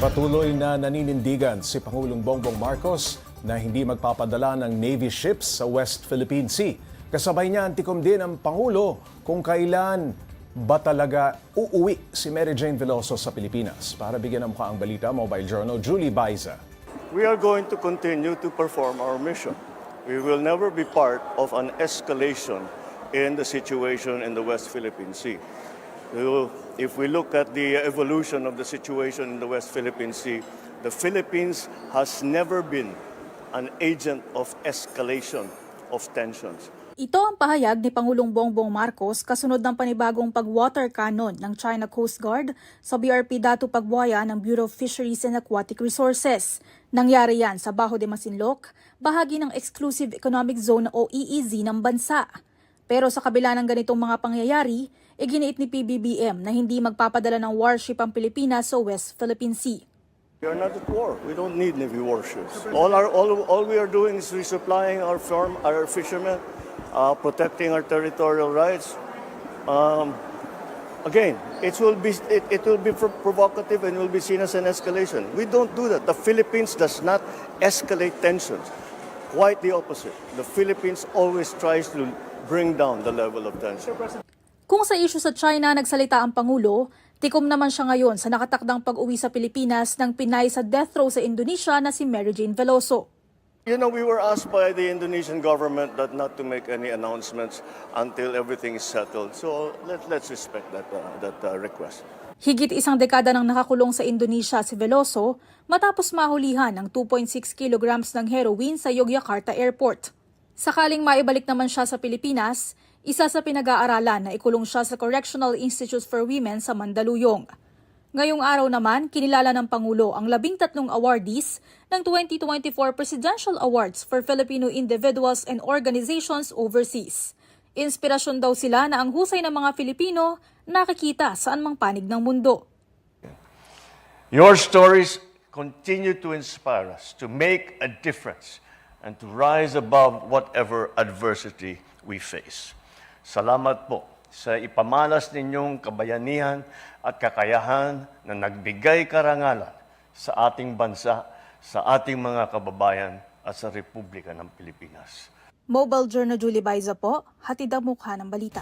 Patuloy na naninindigan si Pangulong Bongbong Marcos na hindi magpapadala ng Navy ships sa West Philippine Sea. Kasabay niya antikom din ang Pangulo kung kailan ba talaga uuwi si Mary Jane Veloso sa Pilipinas. Para bigyan ng mukha ang balita, Mobile Journal, Julie Baiza. We are going to continue to perform our mission. We will never be part of an escalation in the situation in the West Philippine Sea. If we look at the evolution of the situation in the West Philippine Sea, the Philippines has never been an agent of escalation of tensions. Ito ang pahayag ni Pangulong Bongbong Marcos kasunod ng panibagong pag-water cannon ng China Coast Guard sa BRP Datu Pagbuaya ng Bureau of Fisheries and Aquatic Resources. Nangyari yan sa Bajo de Masinloc, bahagi ng Exclusive Economic Zone o EEZ ng bansa. Pero sa kabila ng ganitong mga pangyayari, iginiit ni PBBM na hindi magpapadala ng warship ang Pilipinas sa West Philippine Sea. We are not at war. We don't need Navy warships. All we are doing is resupplying our fishermen, protecting our territorial rights. Again, it will be provocative and will be seen as an escalation. We don't do that. The Philippines does not escalate tensions. Quite the opposite. The Philippines always tries to bring down the level of tension. Kung sa issue sa China nagsalita ang Pangulo, tikom naman siya ngayon sa nakatakdang pag-uwi sa Pilipinas ng Pinay sa death row sa Indonesia na si Mary Jane Veloso. You know, we were asked by the Indonesian government that not to make any announcements until everything is settled. So let's respect that request. Higit isang dekada nang nakakulong sa Indonesia si Veloso matapos mahulihan ng 2.6 kilograms ng heroin sa Yogyakarta Airport. Sakaling maibalik naman siya sa Pilipinas, isa sa pinag-aaralan na ikulong siya sa Correctional Institute for Women sa Mandaluyong. Ngayong araw naman, kinilala ng Pangulo ang 13 awardees ng 2024 Presidential Awards for Filipino Individuals and Organizations Overseas. Inspirasyon daw sila na ang husay ng mga Filipino nakikita saan mang panig ng mundo. Your stories continue to inspire us to make a difference and to rise above whatever adversity we face. Salamat po sa ipamalas ninyong kabayanihan at kakayahan na nagbigay karangalan sa ating bansa, sa ating mga kababayan at sa Republika ng Pilipinas. Mobile Journal Julie Baiza po, hatid ang mukha ng balita.